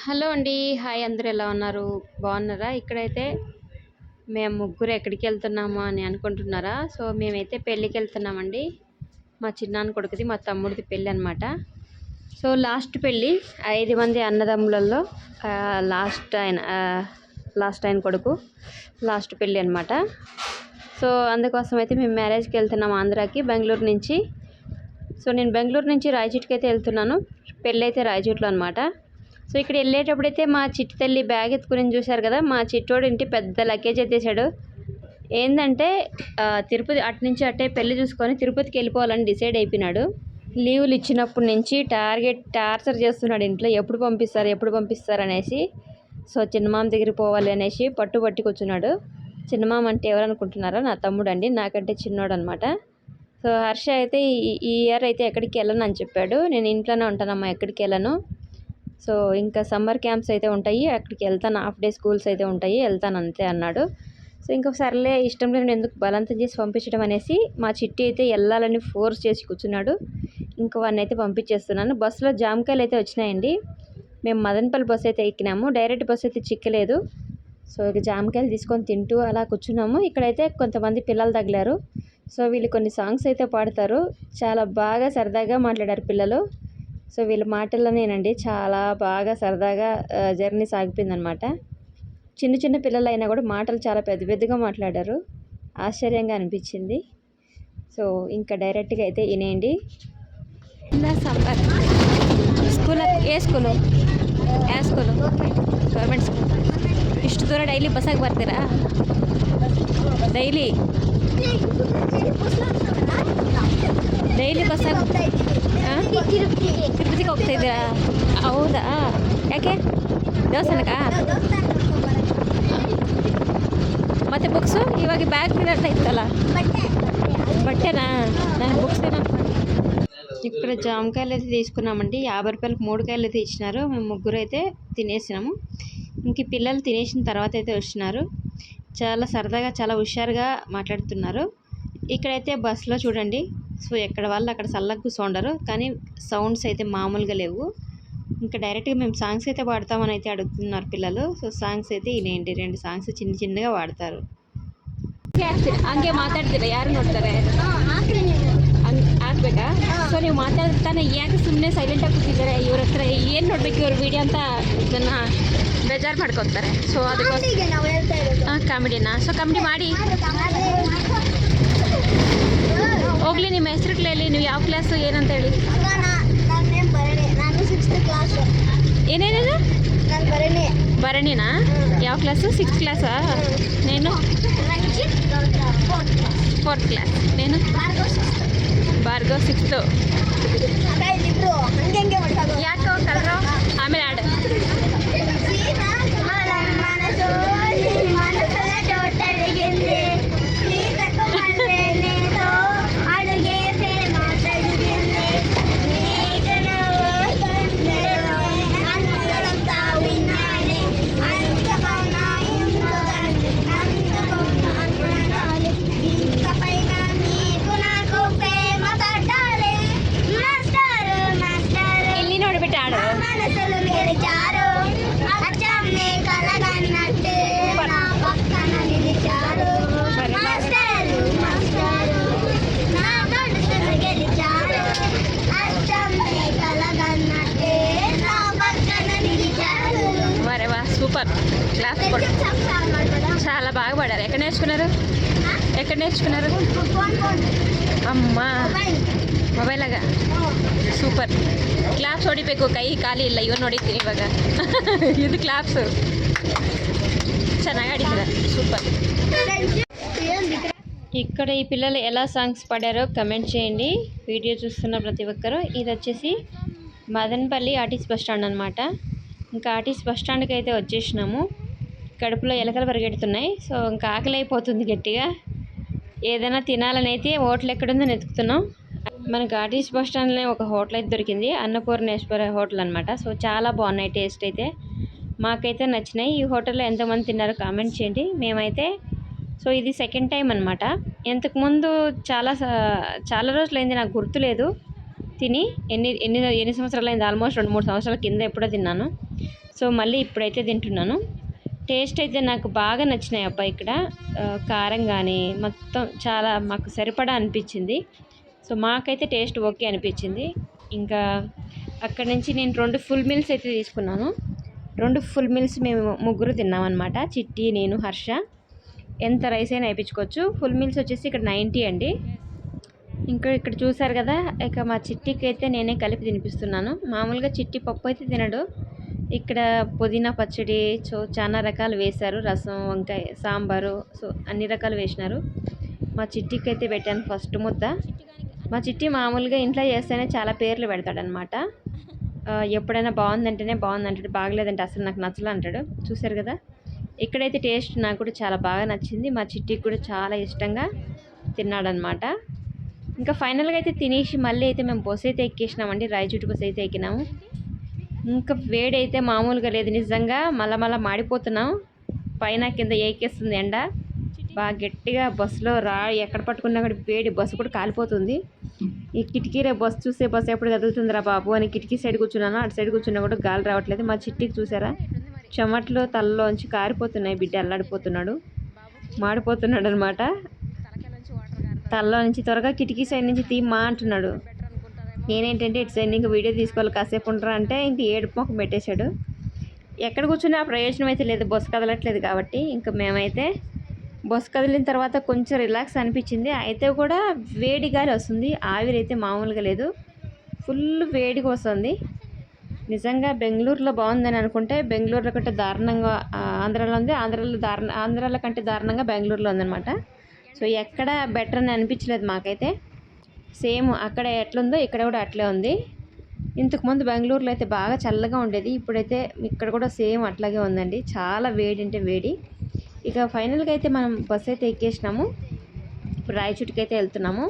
Hello అండి. Hi అందరూ ఎలా ఉన్నారు? బాగున్నారా? ఇక్కడైతే మేము ముగ్గురు ఎక్కడికి వెళ్తున్నాము అని అనుకుంటున్నారా? సో మేమైతే పెళ్ళికి వెళ్తున్నామండి. మా చిన్నాన్న కొడుకుది, మా తమ్ముడిది పెళ్ళి అనమాట. సో లాస్ట్ పెళ్ళి 5 మంది అన్నదమ్ములలో లాస్ట్ ఆయన కొడుకు లాస్ట్ పెళ్ళి అనమాట. సో అందుకోసం అయితే మేము మ్యారేజ్కి వెళ్తున్నాం ఆంధ్రాకి, బెంగళూరు నుంచి. సో నేను బెంగళూరు నుంచి రాయచోటికి అయితే వెళ్తున్నాను. పెళ్ళి అయితే రాయచోటిలో అనమాట. సో ఇక్కడ వెళ్ళేటప్పుడైతే మా చిట్టి తల్లి బ్యాగ్ ఎత్తుకుని చూశారు కదా, మా చిట్టోడు ఇంటి పెద్ద లగేజ్ ఎత్తేసాడు. ఏంటంటే తిరుపతి అటు నుంచి అట్టే పెళ్ళి చూసుకొని తిరుపతికి వెళ్ళిపోవాలని డిసైడ్ అయిపోయినాడు. లీవులు ఇచ్చినప్పటి నుంచి టార్చర్ చేస్తున్నాడు ఇంట్లో, ఎప్పుడు పంపిస్తారు అనేసి. సో చిన్నమామ దగ్గరికి పోవాలి అనేసి పట్టి కూర్చున్నాడు. చిన్నమామ అంటే ఎవరు అనుకుంటున్నారా? నా తమ్ముడు అండి, నాకంటే చిన్నోడు అనమాట. సో హర్ష అయితే ఈ ఇయర్ అయితే ఎక్కడికి వెళ్ళను అని చెప్పాడు. నేను ఇంట్లోనే ఉంటానమ్మా, ఎక్కడికి వెళ్ళను. సో ఇంకా సమ్మర్ క్యాంప్స్ అయితే ఉంటాయి, అక్కడికి వెళ్తాను, హాఫ్ డే స్కూల్స్ అయితే ఉంటాయి, వెళ్తాను అంతే అన్నాడు. సో ఇంకా సర్లే, ఇష్టం లేని ఎందుకు బలవంతం చేసి పంపించడం అనేసి మా చిట్టి అయితే వెళ్ళాలని ఫోర్స్ చేసి కూర్చున్నాడు. ఇంకా వాడిని అయితే పంపించేస్తున్నాను. బస్సులో జామకాయలు అయితే వచ్చినాయండి. మేము మదనపల్లి బస్సు అయితే ఎక్కినాము, డైరెక్ట్ బస్సు అయితే చిక్కలేదు. సో ఇక జామకాయలు తీసుకొని తింటూ అలా కూర్చున్నాము. ఇక్కడైతే కొంతమంది పిల్లలు తగిలారు. సో వీళ్ళు కొన్ని సాంగ్స్ అయితే పాడతారు, చాలా బాగా సరదాగా మాట్లాడారు పిల్లలు. సో వీళ్ళ మాటల్లోనేనండి చాలా బాగా సరదాగా జర్నీ సాగిపోయిందనమాట. చిన్న పిల్లలు అయినా కూడా మాటలు చాలా పెద్దగా మాట్లాడారు, ఆశ్చర్యంగా అనిపించింది. సో ఇంకా డైరెక్ట్గా అయితే వినేయండి. సమ్మర్ స్కూల్ ఏ ಸ್ಕೂಲು ಗೌರ್ಮೆಂಟ್ ಸ್ಕೂಲ್. ಇಷ್ಟು ದೂರ ಡೈಲಿ ಬಸ್ಸಾಗಿ ಬರ್ತೀರಾ? ಡೈಲಿ ಬಸ್ಸಾಗಿ ತಿರುಪತಿಗೆ ಹೋಗ್ತಾ ಇದ್ದೀರಾ? ಹೌದಾ? ಯಾಕೆ? ದೇವಸ್ಥಾನಕ್ಕಾ? ಮತ್ತೆ ಬುಕ್ಸು ಇವಾಗ ಬ್ಯಾಗ್ ಇರೋದ ಇತ್ತಲ್ಲ, బట్టేనా? దాని బుక్స్ ఇక్కడ జామకాయలు అయితే తీసుకున్నామండి. 50 రూపాయలకు 3 కాయలు అయితే ఇచ్చినారు. మేము ముగ్గురు అయితే తినేసినాము. ఇంక పిల్లలు తినేసిన తర్వాత అయితే వచ్చినారు. చాలా సరదాగా చాలా హుషారుగా మాట్లాడుతున్నారు. ఇక్కడైతే బస్సులో చూడండి, సో ఎక్కడ వాళ్ళు అక్కడ చల్లగా కూర్చోండరు, కానీ సౌండ్స్ అయితే మామూలుగా లేవు. ఇంకా డైరెక్ట్గా మేము సాంగ్స్ అయితే పాడతామని అయితే అడుగుతున్నారు పిల్లలు. సో సాంగ్స్ అయితే వినేయండి, 2 సాంగ్స్ చిన్నగా పాడతారు. ಹಂಗೆ ಮಾತಾಡ್ತೀರಾ? ಯಾರು ನೋಡ್ತಾರೆ? ಆಗ್ಬೇಕಾ? ಸೊ ನೀವು ಮಾತಾಡ್ತಾನೆ ಯಾಕೆ ಸುಮ್ಮನೆ ಸೈಲೆಂಟಾಗಿ ಕೂತಿದ್ದಾರೆ? ಇವ್ರ ಹತ್ರ ಏನು ನೋಡ್ಬೇಕು ಇವ್ರ ವಿಡಿಯೋ ಅಂತ ಇದನ್ನ ಬೇಜಾರು ಮಾಡ್ಕೊತಾರೆ. ಸೊ ಅದಕ್ಕೋಸ್ಕರ ಕಾಮಿಡಿನಾ? ಸೊ ಕಾಮಿಡಿ ಮಾಡಿ ಹೋಗ್ಲಿ. ನಿಮ್ಮ ಹೆಸರುಗಳಲ್ಲಿ ನೀವು ಯಾವ ಕ್ಲಾಸು ಏನಂತ ಹೇಳಿ? ಏನೇನೇನು? ಭರಣಿನಾ? ಯಾವ ಕ್ಲಾಸು? 6th ಕ್ಲಾಸಾ? నేను 4th ಕ್ಲಾಸ್. నేను ಭಾರ್ಗವ್ 6th. ಯಾಕೆ ಕಲ್ರು? ಆಮೇಲೆ ಆಡು. సూపర్ క్లాస్ చాలా బాగా పాడారు. ఎక్కడ నేర్చుకున్నారు? ಅಮ್ಮ ಮೊಬೈಲಾಗ ಸೂಪರ್. ಕ್ಲಾಪ್ಸ್ ಹೊಡಿಬೇಕು, ಕೈ ಖಾಲಿ ಇಲ್ಲ. ಇವನು ಹೊಡಿತೀನಿ ಇವಾಗ. ಇದು ಕ್ಲಾಪ್ಸು ಚೆನ್ನಾಗಿ ಆಡಿದ್ದಾರೆ, సూపర్. ఇక్కడ ఈ పిల్లలు ఎలా సాంగ్స్ పాడారో కమెంట్ చేయండి, వీడియో చూస్తున్న ప్రతి ఒక్కరు. ఇది వచ్చేసి మదనపల్లి ఆర్టీసీ బస్ స్టాండ్ అనమాట. ఇంకా ఆర్టీసీ బస్ స్టాండ్కి అయితే వచ్చేసినాము. కడుపులో ఎలకలు పరిగెడుతున్నాయి. సో ఇంకా ఆకలి అయిపోతుంది గట్టిగా. ఏదైనా తినాలని అయితే హోటల్ ఎక్కడుందని వెతుకుతున్నాం. మనకు ఆర్టీసీ బస్ స్టాండ్లో ఒక హోటల్ అయితే దొరికింది, అన్నపూర్ణేశ్వర హోటల్ అనమాట. సో చాలా బాగున్నాయి, టేస్ట్ అయితే మాకైతే నచ్చినాయి. ఈ హోటల్లో ఎంతమంది తిన్నారో కామెంట్ చేయండి. మేమైతే సో ఇది సెకండ్ టైం అనమాట. ఇంతకుముందు చాలా రోజులైంది, నాకు గుర్తులేదు తిని. ఎన్ని సంవత్సరాలు అయింది? ఆల్మోస్ట్ 2-3 సంవత్సరాల కింద ఎప్పుడో తిన్నాను. సో మళ్ళీ ఇప్పుడైతే తింటున్నాను. టేస్ట్ అయితే నాకు బాగా నచ్చినాయి అబ్బా. ఇక్కడ కారం కానీ మొత్తం చాలా మాకు సరిపడా అనిపించింది. సో మాకైతే టేస్ట్ ఓకే అనిపించింది. ఇంకా అక్కడ నుంచి నేను 2 ఫుల్ మీల్స్ అయితే తీసుకున్నాను. 2 ఫుల్ మీల్స్ మేము ముగ్గురు తిన్నామన్నమాట. చిట్టి, నేను, హర్ష. ఎంత రైస్ అయినా వేయించుకోవచ్చు. ఫుల్ మీల్స్ వచ్చేసి ఇక్కడ 90 అండి. ఇక్కడ చూసారు కదా, ఇక మా చిట్టికి అయితే నేనే కలిపి తినిపిస్తున్నాను. మామూలుగా చిట్టి పప్పు అయితే తినడు. ఇక్కడ పుదీనా పచ్చడి, చాలా రకాలు వేశారు. రసం, వంకాయ, సాంబారు, సో అన్ని రకాలు వేసినారు. మా చిట్టికి అయితే పెట్టాను ఫస్ట్ ముద్ద. మా చిట్టి మామూలుగా ఇంట్లో చేస్తేనే చాలా పేర్లు పెడతాడనమాట. ఎప్పుడైనా బాగుందంటేనే బాగుందంటాడు, బాగలేదంటే అసలు నాకు నచ్చలు అంటాడు. చూసారు కదా, ఇక్కడైతే టేస్ట్ నాకు కూడా చాలా బాగా నచ్చింది. మా చిట్టికి కూడా చాలా ఇష్టంగా తిన్నాడనమాట. ఇంకా ఫైనల్గా అయితే తినేసి మళ్ళీ అయితే మేము బస్సు అయితే ఎక్కేసినామండి. రాయచోటి బస్సు అయితే ఎక్కినాము. ఇంకా వేడి అయితే మామూలుగా లేదు, నిజంగా మళ్ళా మాడిపోతున్నాం. పైన కింద ఏకేస్తుంది ఎండ బాగా గట్టిగా. బస్సులో ఎక్కడ పట్టుకున్నా కూడా వేడి, బస్సు కూడా కాలిపోతుంది. ఈ కిటికీ బస్సు చూస్తే బస్సు ఎప్పుడు కదులుతుందిరా బాబు అని కిటికీ సైడ్ కూర్చున్నాను. అటు సైడ్ కూర్చున్నా కూడా గాలి రావట్లేదు. మా చిట్టికి చూసారా, చెమట్లు తలలోంచి కారిపోతున్నాయి. బిడ్డ అల్లాడిపోతున్నాడు, మాడిపోతున్నాడు అనమాట. తలలో నుంచి త్వరగా కిటికీ సైడ్ నుంచి తీమ్మా అంటున్నాడు. నేనేంటంటే ఇటు సైడ్ ఇంకా వీడియో తీసుకోవాలి, కాసేపు ఉంటారా అంటే ఇంక ఏడుపు మొక్క పెట్టేశాడు. ఎక్కడ కూర్చున్నా ప్రయోజనం అయితే లేదు, బస్సు కదలట్లేదు కాబట్టి. ఇంకా మేమైతే బస్సు కదిలిన తర్వాత కొంచెం రిలాక్స్ అనిపించింది. అయితే కూడా వేడి గాలి వస్తుంది, ఆవిరైతే మామూలుగా లేదు, ఫుల్ వేడిగా వస్తుంది. నిజంగా బెంగళూరులో బాగుందని అనుకుంటే బెంగళూరులో కంటే దారుణంగా ఆంధ్రాలో ఉంది. ఆంధ్రాలో కంటే దారుణంగా బెంగళూరులో ఉందన్నమాట. సో ఎక్కడ బెటర్ అని అనిపించలేదు మాకైతే. సేమ్ అక్కడ ఎట్లుందో ఇక్కడ కూడా అట్లే ఉంది. ఇంతకుముందు బెంగళూరులో అయితే బాగా చల్లగా ఉండేది, ఇప్పుడైతే ఇక్కడ కూడా సేమ్ అట్లాగే ఉందండి. చాలా వేడి అంటే వేడి. ఇక ఫైనల్గా అయితే మనం బస్సు అయితే ఎక్కేసినాము. ఇప్పుడు రాయచోటికి అయితే వెళ్తున్నాము.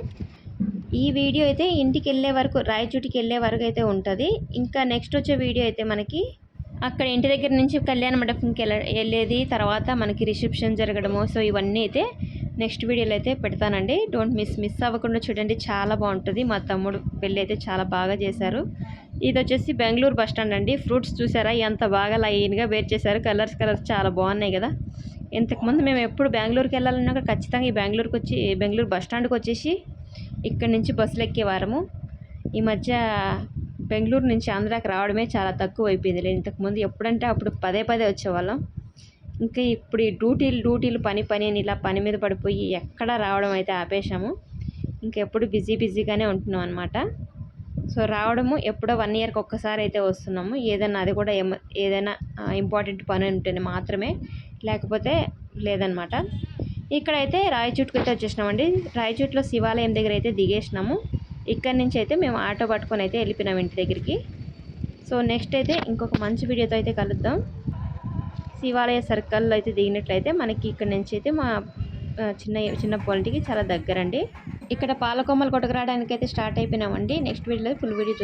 ఈ వీడియో అయితే ఇంటికి వెళ్ళే వరకు, రాయచోటికి వెళ్ళే వరకు అయితే ఉంటుంది. ఇంకా నెక్స్ట్ వచ్చే వీడియో అయితే మనకి అక్కడ ఇంటి దగ్గర నుంచి కళ్యాణ మండపంకి వెళ్ళేది, తర్వాత మనకి రిసెప్షన్ జరగడము. సో ఇవన్నీ అయితే నెక్స్ట్ వీడియోలో అయితే పెడతానండి. డోంట్ మిస్ అవ్వకుండా చూడండి, చాలా బాగుంటుంది. మా తమ్ముడు పెళ్ళి అయితే చాలా బాగా చేశారు. ఇది వచ్చేసి బెంగళూరు బస్ స్టాండ్ అండి. ఫ్రూట్స్ చూసారా ఎంత బాగా లైన్గా వేర్ చేశారు, కలర్స్ చాలా బాగున్నాయి కదా. ఇంతకుముందు మేము ఎప్పుడు బెంగళూరుకి వెళ్ళాలన్నా కూడా ఖచ్చితంగా ఈ బెంగళూరు బస్ స్టాండ్కి వచ్చేసి ఇక్కడ నుంచి బస్సులు ఎక్కేవారము. ఈ మధ్య బెంగళూరు నుంచి ఆంధ్రాకి రావడమే చాలా తక్కువ అయిపోయింది. ఇంతకుముందు ఎప్పుడంటే అప్పుడు పదే వచ్చేవాళ్ళం. ఇంకా ఇప్పుడు ఈ డ్యూటీలు పని అని ఇలా పని మీద పడిపోయి ఎక్కడ రావడం అయితే ఆపేశాము. ఇంకెప్పుడు బిజీగానే ఉంటున్నాం అనమాట. సో రావడము ఎప్పుడో 1 ఇయర్కి ఒక్కసారి అయితే వస్తున్నాము. ఏదైనా అది కూడా ఏదైనా ఇంపార్టెంట్ పని ఉంటేనే మాత్రమే, లేకపోతే లేదనమాట. ఇక్కడైతే రాయచోటికి అయితే వచ్చేసినామండి. రాయచోటిలో శివాలయం దగ్గర అయితే దిగేసినాము. ఇక్కడి నుంచి అయితే మేము ఆటో పట్టుకొని అయితే వెళ్ళిపోయినాం ఇంటి దగ్గరికి. సో నెక్స్ట్ అయితే ఇంకొక మంచి వీడియోతో అయితే కలుద్దాం. శివాలయ సర్కిల్లో అయితే దిగినట్లయితే మనకి ఇక్కడ నుంచి అయితే మా చిన్న పొలిటికి చాలా దగ్గరండి. ఇక్కడ పాలకొమ్మలు కొట్టుకురావడానికి అయితే స్టార్ట్ అయిపోయినామండి. నెక్స్ట్ వీడియోలో ఫుల్ వీడియో